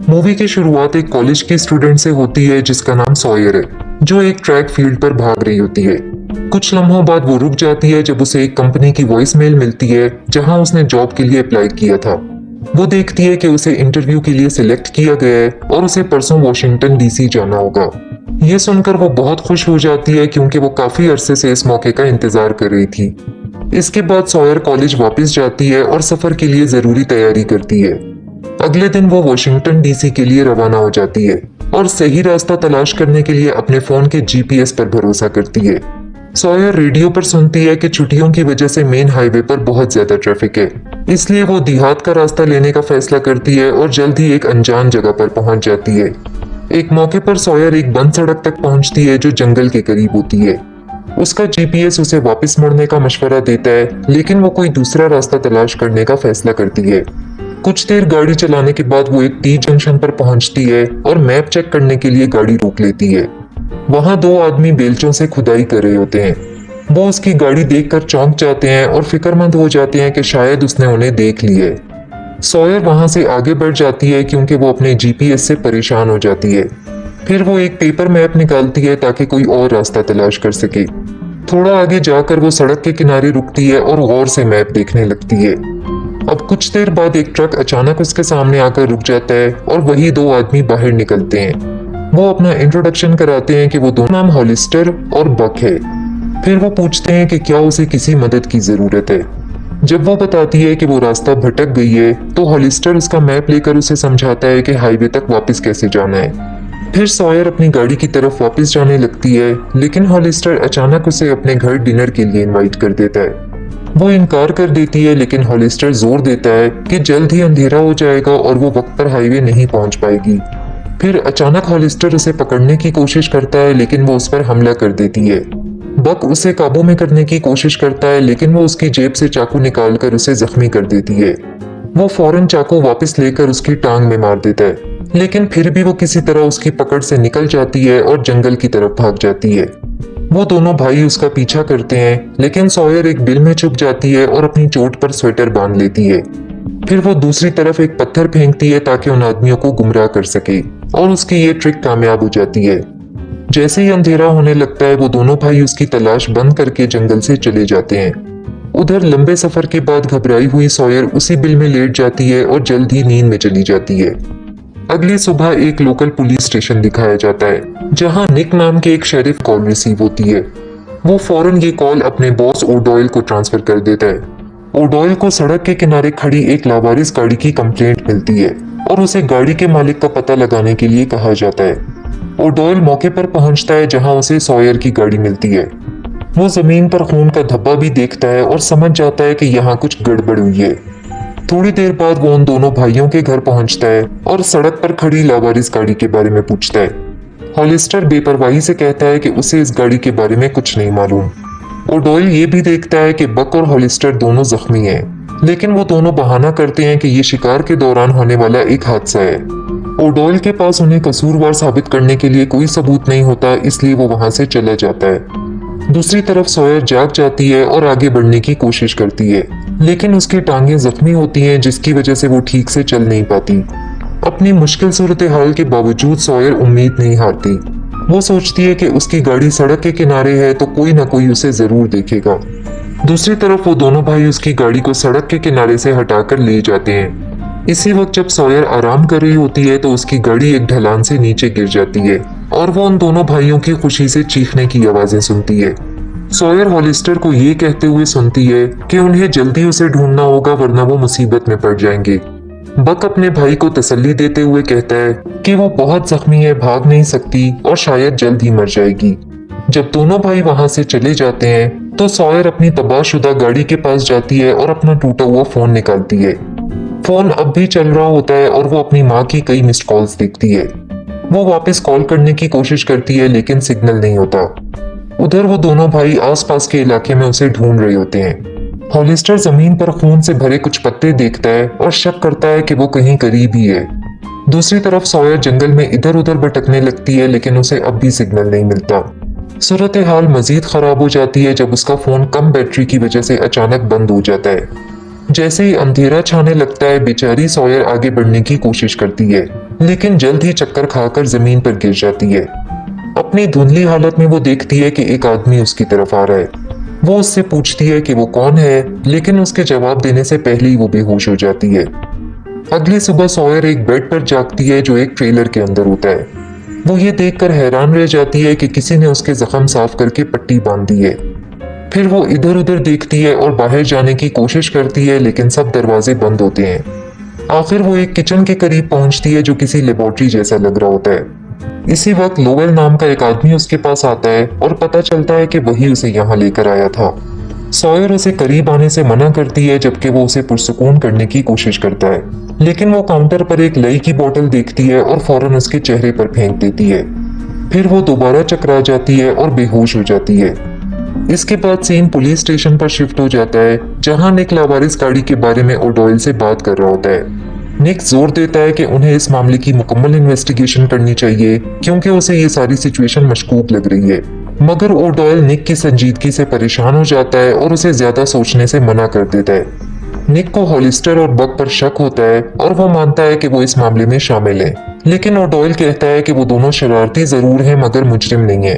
Movie की शुरुआत एक कॉलेज की स्टूडेंट से होती है जिसका नाम सॉयर है, जो एक ट्रैक फील्ड पर भाग रही होती है। कुछ लम्हों बाद वो रुक जाती है जब उसे एक कंपनी की वॉइस मेल मिलती है जहां उसने जॉब के लिए अप्लाई किया था। वो देखती है कि उसे इंटरव्यू के लिए सिलेक्ट किया गया है और उसे परसों वॉशिंगटन डीसी जाना होगा। ये सुनकर वो बहुत खुश हो जाती है क्योंकि वो काफी अरसे से इस मौके का इंतजार कर रही थी। इसके बाद सॉयर कॉलेज वापस जाती है और सफर के लिए जरूरी तैयारी करती है। अगले दिन वो वॉशिंगटन डीसी के लिए रवाना हो जाती है और सही रास्ता तलाश करने के लिए अपने फोन के जीपीएस पर भरोसा करती है। सॉयर रेडियो पर सुनती है कि छुट्टियों की वजह से मेन हाईवे पर बहुत ज्यादा ट्रैफिक है, इसलिए वो देहात का रास्ता लेने का फैसला करती है और जल्द ही एक अनजान जगह पर पहुंच जाती है। एक मौके पर सॉयर एक बंद सड़क तक पहुंचती है जो जंगल के करीब होती है। उसका जीपीएस उसे वापस मुड़ने का मशवरा देता है, लेकिन वो कोई दूसरा रास्ता तलाश करने का फैसला करती है। कुछ देर गाड़ी चलाने के बाद वो एक टी जंक्शन पर पहुंचती है और मैप चेक करने के लिए गाड़ी रोक लेती है। वहां दो आदमी बेलचों से खुदाई कर रहे होते हैं। वो उसकी गाड़ी देखकर चौंक जाते हैं और फिक्रमंद हो जाते हैं कि शायद उसने उन्हें देख लिया है। सॉयर वहां से आगे बढ़ जाती है क्योंकि वो अपने जीपीएस से परेशान हो जाती है। फिर वो एक पेपर मैप निकालती है ताकि कोई और रास्ता तलाश कर सके। थोड़ा आगे जाकर वो सड़क के किनारे रुकती है और गौर से मैप देखने लगती है। अब कुछ देर बाद एक ट्रक अचानक उसके सामने आकर रुक जाता है और वही दो आदमी बाहर निकलते हैं। वो अपना इंट्रोडक्शन कराते हैं कि वो दोनों नाम हॉलिस्टर और बक है। फिर वो पूछते हैं कि क्या उसे किसी मदद की जरूरत है। जब वो बताती है कि वो रास्ता भटक गई है तो हॉलिस्टर उसका मैप लेकर उसे समझाता है कि हाईवे तक वापस कैसे जाना है। फिर सॉयर अपनी गाड़ी की तरफ वापस जाने लगती है, लेकिन हॉलिस्टर अचानक उसे अपने घर डिनर के लिए इनवाइट कर देता है। वो इनकार कर देती है, लेकिन हॉलिस्टर जोर देता है कि जल्द ही अंधेरा हो जाएगा और वो वक्त पर हाईवे नहीं पहुंच पाएगी। फिर अचानक हॉलिस्टर उसे पकड़ने की कोशिश करता है, लेकिन वो उस पर हमला कर देती है। बक उसे काबू में करने की कोशिश करता है, लेकिन वो उसकी जेब से चाकू निकालकर उसे जख्मी कर देती है। वो फौरन चाकू वापस लेकर उसकी टांग में मार देता है, लेकिन फिर भी वो किसी तरह उसकी पकड़ से निकल जाती है और जंगल की तरफ भाग जाती है। वो दोनों भाई उसका पीछा करते हैं, लेकिन सॉयर एक बिल में छुप जाती है और अपनी चोट पर स्वेटर बांध लेती है। फिर वो दूसरी तरफ एक पत्थर फेंकती है ताकि उन आदमियों को गुमराह कर सके, और उसकी ये ट्रिक कामयाब हो जाती है। जैसे ही अंधेरा होने लगता है वो दोनों भाई उसकी तलाश बंद करके जंगल से चले जाते हैं। उधर लंबे सफर के बाद घबराई हुई सॉयर उसी बिल में लेट जाती है और जल्द ही नींद में चली जाती है। अगली सुबह एक लोकल पुलिस स्टेशन दिखाया जाता है, जहां निक नाम के एक शेरिफ कॉल रिसीव होती है। वो फौरन ये कॉल अपने बॉस ओडॉयल को ट्रांसफर कर देता है। ओडॉयल को सड़क के किनारे खड़ी एक लावारिस गाड़ी की कंप्लेंट मिलती है और उसे गाड़ी के मालिक का पता लगाने के लिए कहा जाता है। ओडॉयल मौके पर पहुंचता है जहां उसे सॉयर की गाड़ी मिलती है। वो जमीन पर खून का धब्बा भी देखता है और समझ जाता है कि यहाँ कुछ गड़बड़ हुई है। थोड़ी देर बाद वो उन दोनों भाइयों के घर पहुंचता है और सड़क पर खड़ी लावारिस गाड़ी के बारे में पूछता है। हॉलिस्टर बेपरवाही से कहता है कि उसे इस गाड़ी के बारे में कुछ नहीं मालूम। ओडॉयल ये भी देखता है कि बक और हॉलिस्टर दोनों जख्मी हैं, लेकिन वो दोनों बहाना करते हैं कि ये शिकार के दौरान होने वाला एक हादसा है। ओडॉयल के पास उन्हें कसूरवार साबित करने के लिए कोई सबूत नहीं होता, इसलिए वो वहां से चला जाता है। दूसरी तरफ सॉयर जाग जाती है और आगे बढ़ने की कोशिश करती है, लेकिन उसकी टांगें जख्मी होती हैं, जिसकी वजह से वो ठीक से चल नहीं पाती। अपनी मुश्किल सूरत हाल के बावजूद सॉयर उम्मीद नहीं हारती। वो सोचती है कि उसकी गाड़ी सड़क के किनारे है तो कोई ना कोई उसे जरूर देखेगा। दूसरी तरफ वो दोनों भाई उसकी गाड़ी को सड़क के किनारे से हटाकर ले जाते हैं। इसी वक्त जब सॉयर आराम कर रही होती है तो उसकी गाड़ी एक ढलान से नीचे गिर जाती है और वो उन दोनों भाइयों की खुशी से चीखने की आवाजें सुनती है। सॉयर हॉलिस्टर को ये कहते हुए सुनती है कि उन्हें जल्दी उसे ढूंढना होगा, वरना वो मुसीबत में पड़ जाएंगे। बक अपने भाई को तसल्ली देते हुए कहता है कि वो बहुत जख्मी है, भाग नहीं सकती और शायद जल्द ही मर जाएगी। जब दोनों भाई वहां से चले जाते हैं तो सॉयर अपनी तबाहशुदा गाड़ी के पास जाती है और अपना टूटा हुआ फोन निकालती है। फोन अब भी चल रहा होता है और वो अपनी माँ की कई मिस्ड कॉल्स देखती है। वो वापस कॉल करने की कोशिश करती है, लेकिन सिग्नल नहीं होता। उधर वो दोनों भाई आसपास के इलाके में उसे ढूंढ रहे होते हैं। हॉलिस्टर जमीन पर खून से भरे कुछ पत्ते देखता है और शक करता है कि वो कहीं करीब ही है। दूसरी तरफ सॉयर जंगल में इधर उधर भटकने लगती है, लेकिन उसे अब भी सिग्नल नहीं मिलता। सूरत हाल मजीद खराब हो जाती है जब उसका फोन कम बैटरी की वजह से अचानक बंद हो जाता है। जैसे ही अंधेरा छाने लगता है बेचारी सॉयर आगे बढ़ने की कोशिश करती है, लेकिन जल्द ही चक्कर खाकर जमीन पर गिर जाती है। अपनी धुंधली हालत में वो देखती है कि एक आदमी उसकी तरफ आ रहा है। वो उससे पूछती है कि वो कौन है, लेकिन उसके जवाब देने से पहले ही वो बेहोश हो जाती है। अगली सुबह सॉयर एक बेड पर जागती है जो एक ट्रेलर के अंदर होता है। वो ये देखकर हैरान रह जाती है कि किसी ने उसके जख्म साफ करके पट्टी बांध दी है। फिर वो इधर उधर देखती है और बाहर जाने की कोशिश करती है, लेकिन सब दरवाजे बंद होते हैं। आखिर वो एक किचन के करीब पहुंचती है जो किसी लेबोरेटरी जैसा लग रहा होता है। इसी वक्त लोवेल नाम का एक आदमी उसके पास आता है और पता चलता है कि वही उसे यहाँ लेकर आया था। सॉयर उसे करीब आने से मना करती है, जबकि वो उसे पुरसुकून करने की कोशिश करता है, लेकिन वो काउंटर पर एक लई की बोतल देखती है और फौरन उसके चेहरे पर फेंक देती है। फिर वो दोबारा चकरा जाती है और बेहोश हो जाती है। इसके बाद सीन पुलिस स्टेशन पर शिफ्ट हो जाता है, जहां निक लावारिस गाड़ी के बारे में ओडॉयल से बात कर रहा होता है। निक जोर देता है कि उन्हें इस मामले की मुकम्मल इन्वेस्टिगेशन करनी चाहिए, क्योंकि उसे ये सारी सिचुएशन मशकूक लग रही है। मगर ओडॉयल निक की संजीदगी से परेशान हो जाता है और उसे ज्यादा सोचने से मना कर देता है। निक को हॉलिस्टर और बक पर शक होता है और वो मानता है कि वो इस मामले में शामिल है, लेकिन ओडॉयल कहता है कि वो दोनों शरारती जरूर हैं मगर मुजरिम नहीं है।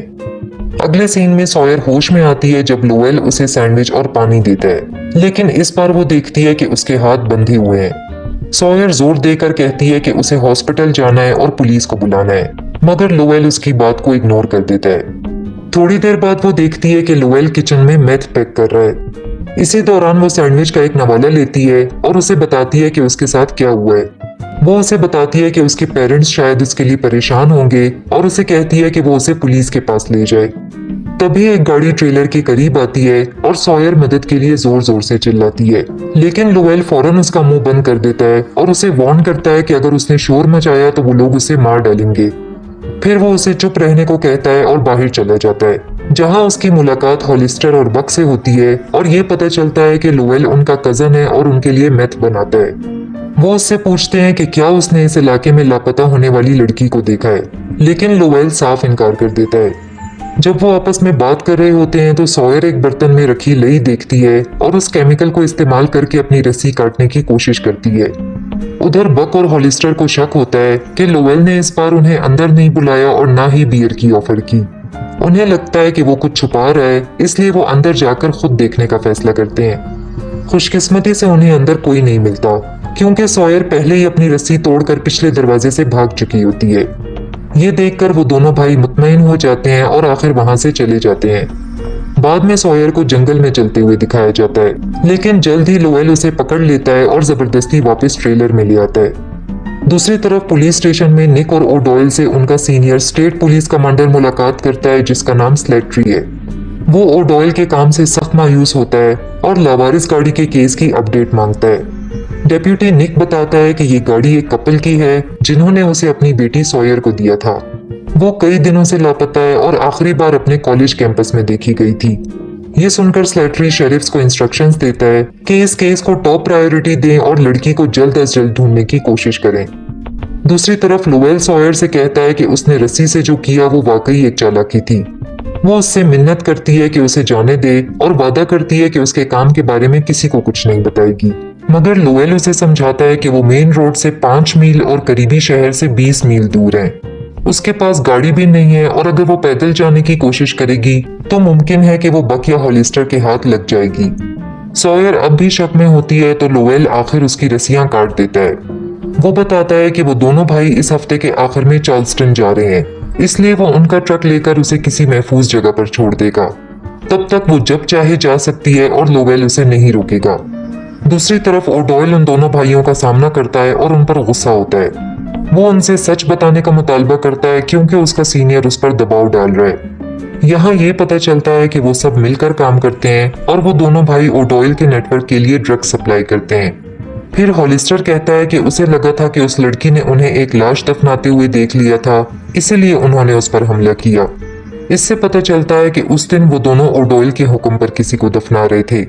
अगले सीन में सॉयर होश में आती है जब लोवेल उसे सैंडविच और पानी देता है, लेकिन इस बार वो देखती है कि उसके हाथ बंधे हुए हैं। सॉयर जोर देकर कहती है कि उसे हॉस्पिटल जाना है और पुलिस को बुलाना है, मगर लोवेल उसकी बात को इग्नोर कर देता है। थोड़ी देर बाद वो देखती है कि लोवेल किचन में मेथ पैक कर रहा है। इसी दौरान वो सैंडविच का एक नवाला लेती है और उसे बताती है कि उसके साथ क्या हुआ है। वो उसे बताती है कि उसके पेरेंट्स शायद उसके लिए परेशान होंगे और उसे कहती है कि वो उसे पुलिस के पास ले जाए। तभी एक गाड़ी ट्रेलर के करीब आती है और सॉयर मदद के लिए जोर जोर से चिल्लाती है, लेकिन लोवेल फौरन उसका मुंह बंद कर देता है और उसे वार्न करता है कि अगर उसने शोर मचाया तो वो लोग उसे मार डालेंगे। फिर वो उसे चुप रहने को कहता है और बाहर चला जाता है, जहां उसकी मुलाकात हॉलिस्टर और बक से होती है और ये पता चलता है कि लोवेल उनका कजन है और उनके लिए मेथ बनाता है। वो उससे पूछते हैं कि क्या उसने इस इलाके में लापता होने वाली लड़की को देखा है, लेकिन लोवेल साफ इनकार कर देता है। जब वो आपस में बात कर रहे होते हैं तो सॉयर एक बर्तन में रखी लई देखती है और उस केमिकल को इस्तेमाल करके अपनी रस्सी काटने की कोशिश करती है। उधर बक और हॉलिस्टर को शक होता है कि लोवेल ने इस बार उन्हें अंदर नहीं बुलाया और ना ही बियर की ऑफर की। उन्हें लगता है कि वो कुछ छुपा रहा है, इसलिए वो अंदर जाकर खुद देखने का फैसला करते हैं। खुशकिस्मती से उन्हें अंदर कोई नहीं मिलता, क्योंकि सॉयर पहले ही अपनी रस्सी तोड़कर पिछले दरवाजे से भाग चुकी होती है। ये देखकर वो दोनों भाई मुतमईन हो जाते हैं और आखिर वहां से चले जाते हैं। बाद में सॉयर को जंगल में चलते हुए दिखाया जाता है, लेकिन जल्द ही लोवेल उसे पकड़ लेता है और जबरदस्ती वापस ट्रेलर में ले आता है। दूसरी तरफ पुलिस स्टेशन में निक और ओडॉयल से उनका सीनियर स्टेट पुलिस कमांडर मुलाकात करता है, जिसका नाम स्लेट्री है। वो ओडॉयल के काम से सख्त मायूस होता है और लावारिस गाड़ी के केस की अपडेट मांगता है। डेप्यूटी निक बताता है कि ये गाड़ी एक कपल की है जिन्होंने उसे अपनी बेटी सॉयर को दिया था। वो कई दिनों से लापता है और आखिरी बार अपने कॉलेज कैंपस में देखी गई थी। ये सुनकर स्लेटरी शेरिफ्स को इंस्ट्रक्शंस देता है कि इस केस को टॉप प्रायोरिटी दें और लड़की को जल्द अज जल्द ढूंढने की कोशिश करें। दूसरी तरफ लोवेल सॉयर से कहता है कि उसने रस्सी से जो किया वो वाकई एक चालाकी थी। वो उससे मिन्नत करती है कि उसे जाने दे और वादा करती है कि उसके काम के बारे में किसी को कुछ नहीं बताएगी। मगर लोवेल उसे समझाता है कि वो मेन रोड से 5 मील और करीबी शहर से 20 मील दूर है। उसके पास गाड़ी भी नहीं है और अगर वो पैदल जाने की कोशिश करेगी तो मुमकिन है कि वो बक या हॉलिस्टर के हाथ लग जाएगी। सॉयर अब भी शक में होती है तो लोवेल आखिर उसकी रस्सियां काट देता है। वो बताता है कि वो दोनों भाई इस हफ्ते के आखिर में चार्ल्सटन जा रहे हैं, इसलिए वो उनका ट्रक लेकर उसे किसी महफूज जगह पर छोड़ देगा। तब तक वो जब चाहे जा सकती है और लोवेल उसे नहीं रोकेगा। दूसरी तरफ ओडॉयल उन दोनों भाइयों का सामना करता है और उन पर गुस्सा होता है। वो उनसे सच बताने का मुतालबा करता है क्योंकि उसका सीनियर उस पर दबाव डाल रहा है। यहाँ ये पता चलता है कि वो सब मिलकर काम करते हैं और वो दोनों भाई ओडॉयल के नेटवर्क के लिए ड्रग सप्लाई करते हैं। फिर हॉलिस्टर कहता है कि उसे लगा था कि उस लड़की ने उन्हें एक लाश दफनाते हुए देख लिया था, इसीलिए उन्होंने उस पर हमला किया। इससे पता चलता है कि उस दिन वो दोनों ओडॉयल के हुक्म पर किसी को दफना रहे थे।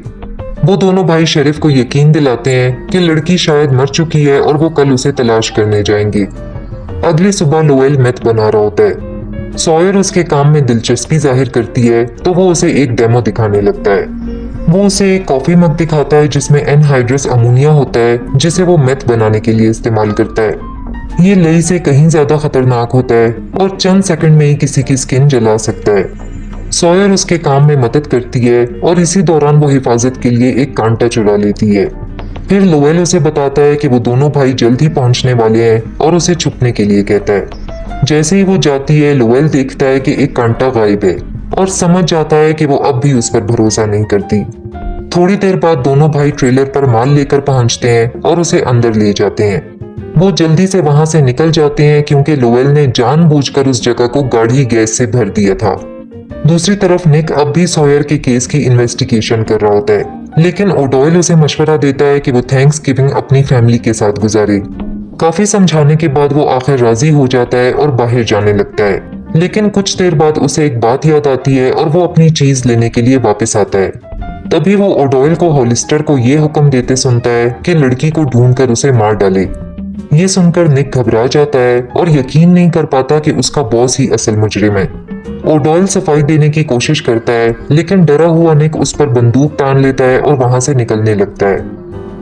वो दोनों भाई शेरिफ को यकीन दिलाते हैं कि लड़की शायद मर चुकी है और वो कल उसे तलाश करने जाएंगे। अगली सुबह लोवेल मेथ बना रहा होता है। सॉयर उसके काम में दिलचस्पी जाहिर करती है तो वो उसे एक डेमो दिखाने लगता है। वो उसे एक कॉफी मग दिखाता है जिसमें एनहाइड्रस अमोनिया होता है, जिसे वो मेथ बनाने के लिए इस्तेमाल करता है। ये लई से कहीं ज्यादा खतरनाक होता है और चंद सेकंड में ही किसी की स्किन जला सकता है। सॉयर उसके काम में मदद करती है और इसी दौरान वो हिफाजत के लिए एक कांटा चुरा लेती है। फिर लोवेल उसे बताता है कि वो दोनों भाई जल्द ही पहुंचने वाले हैं और उसे छुपने के लिए कहता है। जैसे ही वो जाती है, लोवेल देखता है कि एक कांटा गायब है और समझ जाता है कि वो अब भी उस पर भरोसा नहीं करती। थोड़ी देर बाद दोनों भाई ट्रेलर पर माल लेकर पहुंचते हैं और उसे अंदर ले जाते हैं। वो जल्दी से वहां से निकल जाते हैं क्योंकि लोवेल ने जानबूझकर उस जगह को गाढ़ी गैस से भर दिया था। दूसरी तरफ निक अब भी सॉयर के केस की इन्वेस्टिगेशन कर रहा होता है, लेकिन ओडॉयल उसे मशवरा देता है कि वो थैंक्स गिविंग अपनी फैमिली के साथ गुजारे। काफी समझाने के बाद वो आखिर राजी हो जाता है और बाहर जाने लगता है, लेकिन कुछ देर बाद उसे एक बात याद आती है और वो अपनी चीज लेने के लिए वापस आता है। तभी वो ओडॉयल को हॉलिस्टर को ये हुक्म देते सुनता है कि लड़की को ढूंढकर उसे मार डाले। ये सुनकर निक घबरा जाता है और यकीन नहीं कर पाता कि उसका बॉस ही असल मुजरिम है। ओडॉयल सफाई देने की कोशिश करता है, लेकिन डरा हुआ निक उस पर बंदूक तान लेता है और वहां से निकलने लगता है।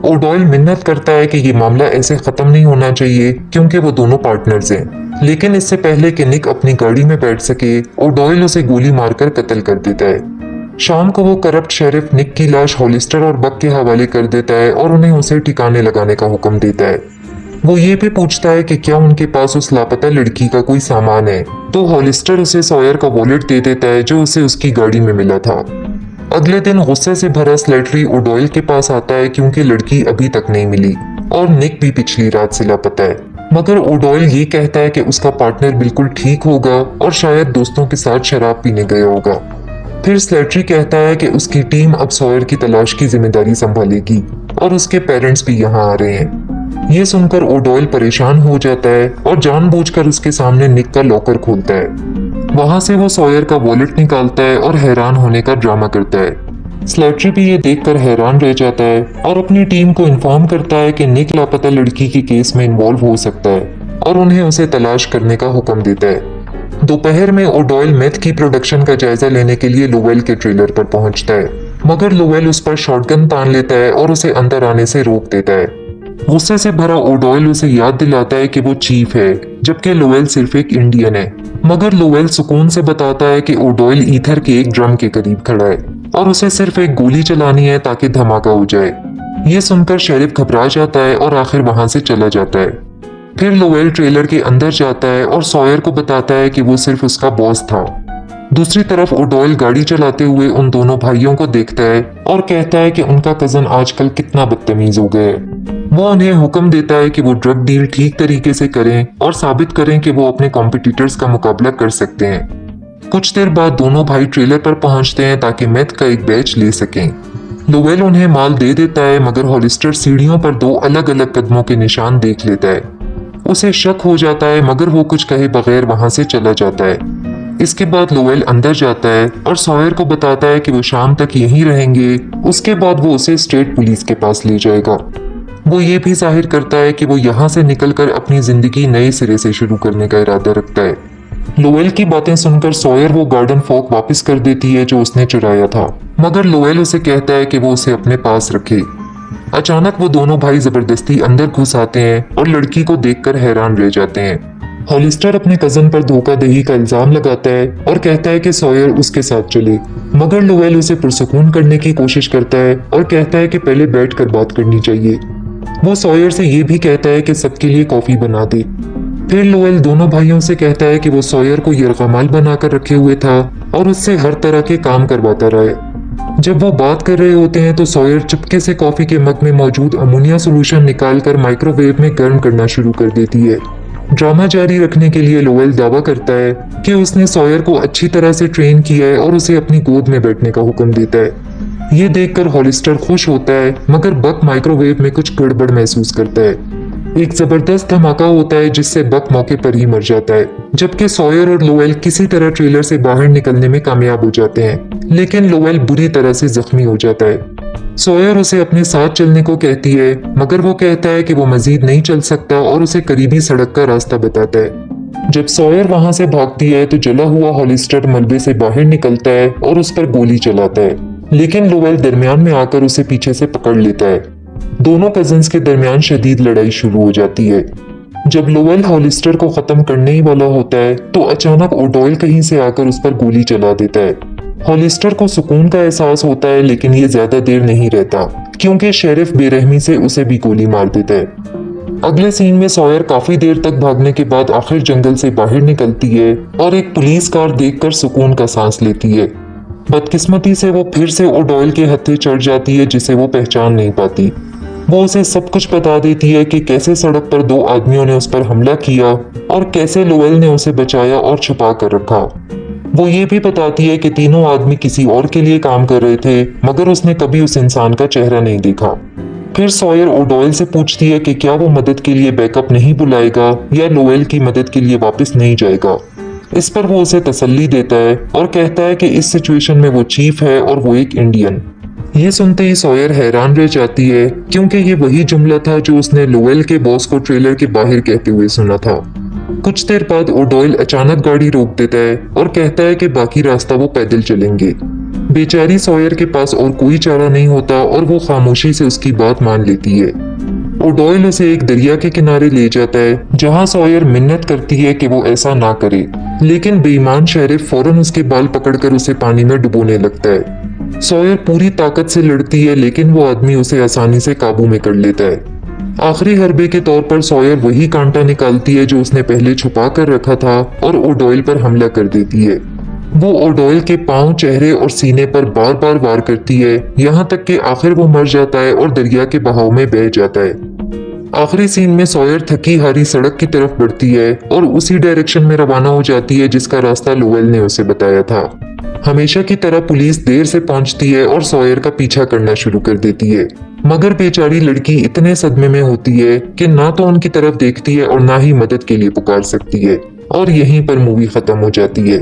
ओडॉयल मिन्नत करता है कि ये मामला ऐसे खत्म नहीं होना चाहिए क्योंकि वो दोनों पार्टनर्स हैं, लेकिन इससे पहले कि निक अपनी गाड़ी में बैठ सके, ओडॉयल उसे गोली मारकर कत्ल कर देता है। शाम को वो करप्ट शेरिफ निक की लाश हॉलिस्टर और बक के हवाले कर देता है और उन्हें उसे ठिकाने लगाने का हुक्म देता है। वो ये भी पूछता है कि क्या उनके पास उस लापता लड़की का कोई सामान है, तो हॉलिस्टर उसे सॉयर का वॉलेट दे देता है जो उसे उसकी गाड़ी में मिला था। अगले दिन गुस्से से भरा स्लेटरी ओडॉयल के पास आता है क्योंकि लड़की अभी तक नहीं मिली और निक भी पिछली रात से लापता है। मगर ओडॉयल ये कहता है कि उसका पार्टनर बिल्कुल ठीक होगा और शायद दोस्तों के साथ शराब पीने गया होगा। फिर स्लेटरी कहता है कि उसकी टीम अब सॉयर की तलाश की जिम्मेदारी संभालेगी और उसके पेरेंट्स भी यहाँ आ रहे हैं। ये सुनकर ओडॉयल परेशान हो जाता है और जानबूझकर उसके सामने निक का लॉकर खोलता है। वहां से वो सॉयर का वॉलेट निकालता है और हैरान होने का ड्रामा करता है। स्लेटरी भी ये देखकर हैरान रह जाता है और अपनी टीम को इन्फॉर्म करता है कि निक लापता लड़की के केस में इन्वॉल्व हो सकता है और उन्हें उसे तलाश करने का हुक्म देता है। दोपहर में ओडॉयल मेथ की प्रोडक्शन का जायजा लेने के लिए लोवेल के ट्रेलर पर पहुंचता है, मगर लोवेल उस पर शॉटगन तान लेता है और उसे अंदर आने से रोक देता है। गुस्से से भरा ओडॉयल उसे याद दिलाता है कि वो चीफ है, जबकि लोवेल सिर्फ एक इंडियन है। मगर लोवेल सुकून से बताता है कि ओडॉयल ईथर के एक ड्रम के करीब खड़ा है और उसे सिर्फ एक गोली चलानी है ताकि धमाका हो जाए। ये सुनकर शेरिफ घबरा जाता है और आखिर वहां से चला जाता है। फिर लोवेल ट्रेलर के अंदर जाता है और सॉयर को बताता है कि वो सिर्फ उसका बॉस था। दूसरी तरफ ओडॉयल गाड़ी चलाते हुए उन दोनों भाइयों को देखता है और कहता है कि उनका कजन आजकल कितना बदतमीज हो गया है। वो उन्हें हुक्म देता है कि वो ड्रग डील ठीक तरीके से करें और साबित करें कि वो अपने कॉम्पिटिटर्स का मुकाबला कर सकते हैं। कुछ देर बाद दोनों भाई ट्रेलर पर पहुंचते हैं ताकि मेथ का एक बैच ले सकें। लोवेल उन्हें माल दे देता है, मगर हॉलिस्टर सीढ़ियों पर दो अलग अलग कदमों के निशान देख लेता है। उसे शक हो जाता है, मगर वो कुछ कहे बगैर वहां से चला जाता है। इसके बाद लोवेल अंदर जाता है और सॉयर को बताता है कि वो शाम तक यहीं रहेंगे। उसके बाद वो उसे स्टेट पुलिस के पास ले जाएगा। वो ये भी जाहिर करता है कि वो यहाँ से निकलकर अपनी जिंदगी नए सिरे से शुरू करने का इरादा रखता है। लोवेल की बातें सुनकर सॉयर वो गार्डन फोक वापस कर देती है जो उसने चुराया था, मगर लोवेल उसे कहता है कि वो उसे अपने पास रखे। अचानक वो दोनों भाई जबरदस्ती अंदर घुस आते हैं और लड़की को देखकर हैरान रह जाते हैं। हॉलिस्टर अपने कजन पर धोखाधड़ी का इल्जाम लगाता है और कहता है कि सॉयर उसके साथ चले, मगर लोवेल उसे पुरसुकून करने की कोशिश करता है और कहता है कि पहले बैठकर बात करनी चाहिए। वो सॉयर से ये भी कहता है कि सबके लिए कॉफी बना दे। फिर लोवेल दोनों भाइयों से कहता है कि वो सॉयर को यरगमाल बनाकर रखे हुए था और उससे हर तरह के काम करवाता रहा है। जब वो बात कर रहे होते हैं तो सॉयर चुपके से कॉफी के मग में मौजूद अमोनिया सोल्यूशन निकालकर माइक्रोवेव में गर्म करना शुरू कर देती है। ड्रामा जारी रखने के लिए लोवेल दावा करता है कि उसने सॉयर को अच्छी तरह से ट्रेन किया है और उसे अपनी गोद में बैठने का हुक्म देता है। ये देखकर हॉलिस्टर खुश होता है, मगर बक माइक्रोवेव में कुछ गड़बड़ महसूस करता है। एक जबरदस्त धमाका होता है जिससे बक मौके पर ही मर जाता है, जबकि सॉयर और लोवेल किसी तरह ट्रेलर से बाहर निकलने में कामयाब हो जाते हैं, लेकिन लोवेल बुरी तरह से जख्मी हो जाता है। सॉयर उसे अपने साथ चलने को कहती है, मगर वो कहता है कि वो मजीद नहीं चल सकता और उसे करीबी सड़क का रास्ता बताता है। जब सॉयर वहां से भागती है तो जला हुआ हॉलिस्टर मलबे से बाहर निकलता है और उस पर गोली चलाता है। लेकिन लोवेल दरमियान में आकर उसे पीछे से पकड़ लेता है। दोनों कजिन्स के दरमियान शदीद लड़ाई शुरू हो जाती है। जब लोवेल हॉलिस्टर को खत्म करने ही वाला होता है तो अचानक ओडॉयल कहीं से आकर उस पर गोली चला देता है। हॉलिस्टर को सुकून का एहसास होता है, लेकिन ये ज्यादा देर नहीं रहता क्योंकि शेरिफ बेरहमी से उसे भी गोली मार देता है। अगले सीन में सॉयर काफी देर तक भागने के बाद आखिर जंगल से बाहर निकलती है और एक पुलिस कार देखकर सुकून का सांस लेती है। बदकिस्मती से वो फिर से ओडॉयल के हत्थे चढ़ जाती है, जिसे वो पहचान नहीं पाती। वो उसे सब कुछ बता देती है कि कैसे सड़क पर दो आदमियों ने उस पर हमला किया और कैसे लोवेल ने उसे बचाया और छुपा कर रखा। वो ये भी बताती है कि तीनों आदमी किसी और के लिए काम कर रहे थे, मगर उसने कभी उस इंसान का चेहरा नहीं देखा। फिर सॉयर ओडॉयल से पूछती है कि क्या वो मदद के लिए बैकअप नहीं बुलाएगा या लोवेल की मदद के लिए वापस नहीं जाएगा। इस पर वो उसे तसल्ली देता है और कहता है कि इस सिचुएशन में वो चीफ है और वो एक इंडियन। ये सुनते ही सॉयर हैरान रह जाती है क्योंकि ये वही जुमला था जो उसने लोवेल के बॉस को ट्रेलर के बाहर कहते हुए सुना था। कुछ देर बाद ओडॉयल अचानक गाड़ी रोक देता है और कहता है कि बाकी रास्ता वो पैदल चलेंगे। बेचारी सॉयर के पास और कोई चारा नहीं होता और वो खामोशी से उसकी बात मान लेती है। ओडॉयल उसे एक दरिया के किनारे ले जाता है जहां सॉयर मिन्नत करती है कि वो ऐसा ना करे, लेकिन बेईमान शेरिफ फौरन उसके बाल पकड़कर उसे पानी में डुबोने लगता है। सॉयर पूरी ताकत से लड़ती है, लेकिन वो आदमी उसे आसानी से काबू में कर लेता है। आखिरी हरबे के तौर पर सॉयर वही कांटा निकालती है जो उसने पहले छुपा कर रखा था और ओडॉयल पर हमला कर देती है। वो ओडॉयल के पांव, चेहरे और सीने पर बार बार वार करती है, यहाँ तक कि आखिर वो मर जाता है और दरिया के बहाव में बह जाता है। आखिरी सीन में सॉयर थकी हारी सड़क की तरफ बढ़ती है और उसी डायरेक्शन में रवाना हो जाती है जिसका रास्ता लोवेल ने उसे बताया था। हमेशा की तरह पुलिस देर से पहुंचती है और सॉयर का पीछा करना शुरू कर देती है, मगर बेचारी लड़की इतने सदमे में होती है कि ना तो उनकी तरफ देखती है और ना ही मदद के लिए पुकार सकती है। और यहीं पर मूवी खत्म हो जाती है।